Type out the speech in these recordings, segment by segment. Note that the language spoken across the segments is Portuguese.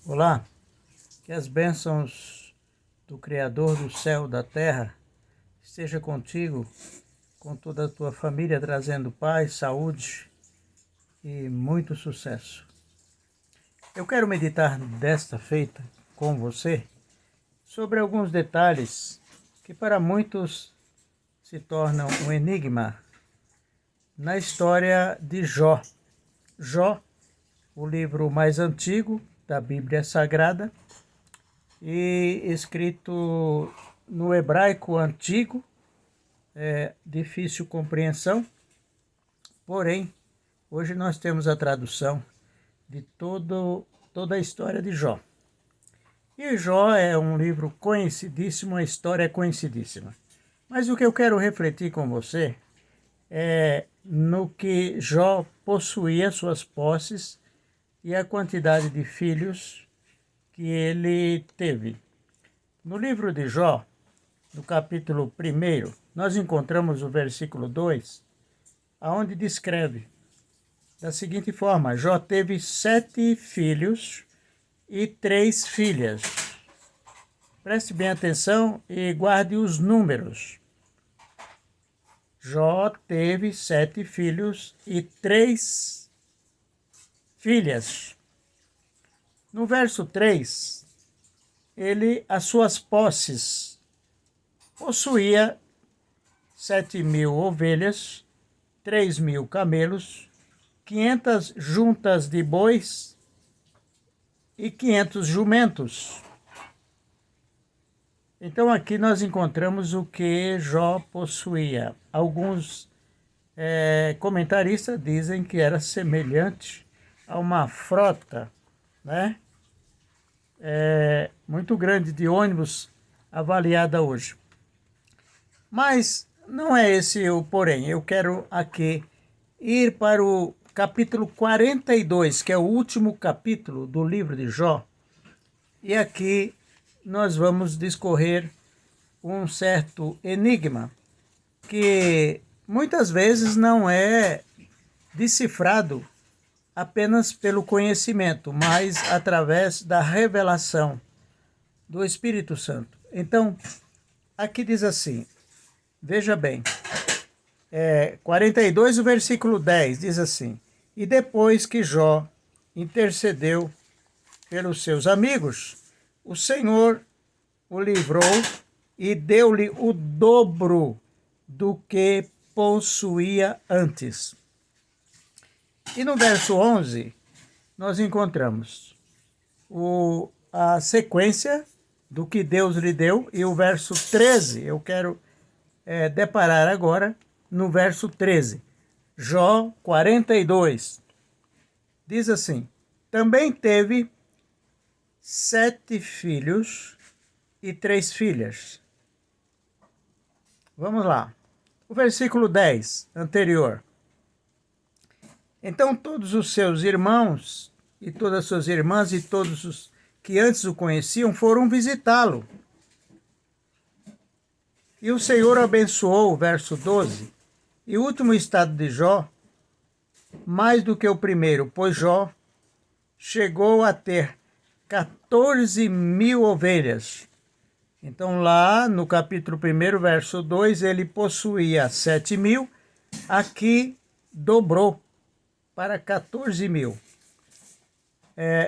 Olá, que as bênçãos do Criador do céu e da terra esteja contigo, com toda a tua família, trazendo paz, saúde e muito sucesso. Eu quero meditar desta feita com você sobre alguns detalhes que para muitos se tornam um enigma na história de Jó. Jó, o livro mais antigo da Bíblia Sagrada e escrito no hebraico antigo, difícil compreensão, porém, hoje nós temos a tradução de toda a história de Jó. E Jó é um livro conhecidíssimo, a história é conhecidíssima. Mas o que eu quero refletir com você é no que Jó possuía, suas posses e a quantidade de filhos que ele teve. No livro de Jó, no capítulo 1, nós encontramos o versículo 2, onde descreve da seguinte forma: Jó teve 7 filhos e 3 filhas. Preste bem atenção e guarde os números. Jó teve 7 filhos e 3 filhas. No verso 3, as suas posses, possuía 7.000 ovelhas, 3.000 camelos, 500 juntas de bois e 500 jumentos. Então aqui nós encontramos o que Jó possuía. Alguns comentaristas dizem que era semelhante a uma frota, muito grande de ônibus avaliada hoje. Mas não é esse o porém. Eu quero aqui ir para o capítulo 42, que é o último capítulo do livro de Jó. E aqui nós vamos discorrer um certo enigma que muitas vezes não é decifrado apenas pelo conhecimento, mas através da revelação do Espírito Santo. Então, aqui diz assim, veja bem, 42, o versículo 10, diz assim: E depois que Jó intercedeu pelos seus amigos, o Senhor o livrou e deu-lhe o dobro do que possuía antes. E no verso 11, nós encontramos a sequência do que Deus lhe deu, e o verso 13, eu quero deparar agora no verso 13. Jó 42, diz assim: Também teve 7 filhos e 3 filhas. Vamos lá. O versículo 10, anterior. Então todos os seus irmãos e todas as suas irmãs e todos os que antes o conheciam foram visitá-lo. E o Senhor abençoou, verso 12, e o último estado de Jó, mais do que o primeiro, pois Jó chegou a ter 14.000 ovelhas. Então lá no capítulo 1, verso 2, ele possuía 7.000, aqui dobrou para 14.000.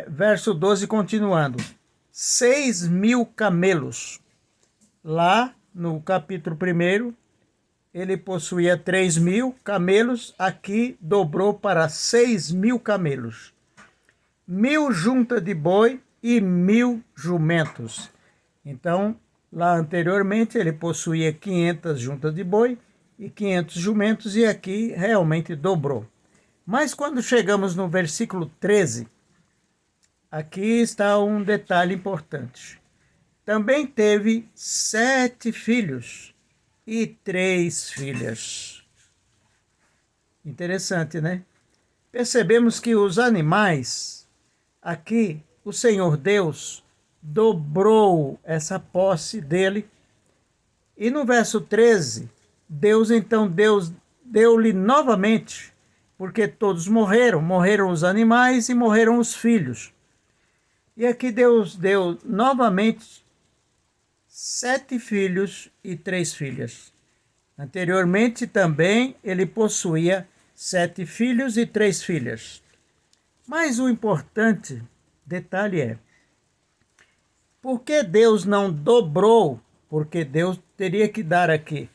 Verso 12, continuando. 6.000 camelos. Lá no capítulo 1, ele possuía 3.000 camelos, aqui dobrou para 6.000 camelos. 1.000 juntas de boi e 1.000 jumentos. Então, lá anteriormente ele possuía 500 juntas de boi e 500 jumentos, e aqui realmente dobrou. Mas quando chegamos no versículo 13, aqui está um detalhe importante. Também teve 7 filhos e 3 filhas. Interessante, né? Percebemos que os animais, aqui o Senhor Deus dobrou essa posse dele. E no verso 13, Deus deu-lhe novamente, porque todos morreram os animais e morreram os filhos. E aqui Deus deu novamente 7 filhos e 3 filhas. Anteriormente também ele possuía 7 filhos e 3 filhas. Mas o importante detalhe é, por que Deus não dobrou? Porque Deus teria que dar aqui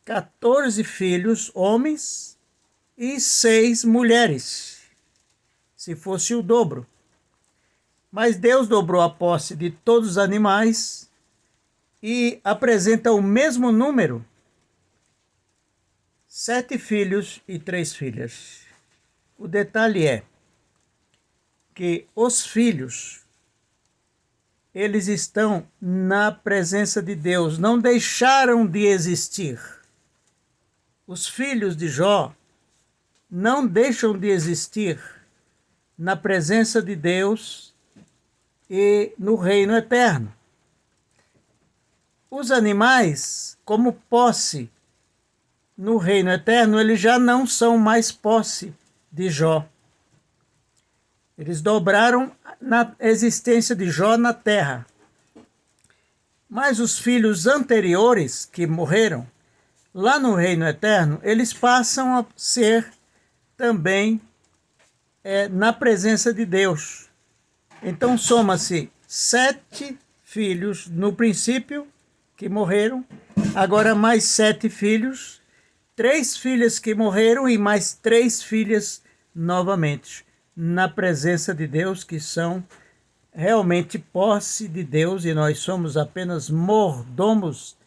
14 filhos, homens, e 6 mulheres, se fosse o dobro. Mas Deus dobrou a posse de todos os animais e apresenta o mesmo número, 7 filhos e 3 filhas. O detalhe é que os filhos, eles estão na presença de Deus, não deixaram de existir. Os filhos de Jó não deixam de existir na presença de Deus e no reino eterno. Os animais, como posse no reino eterno, eles já não são mais posse de Jó. Eles dobraram na existência de Jó na terra. Mas os filhos anteriores que morreram, lá no reino eterno, eles passam a ser também na presença de Deus. Então soma-se 7 filhos no princípio que morreram, agora mais 7 filhos, 3 filhas que morreram e mais 3 filhas novamente na presença de Deus, que são realmente posse de Deus, e nós somos apenas mordomos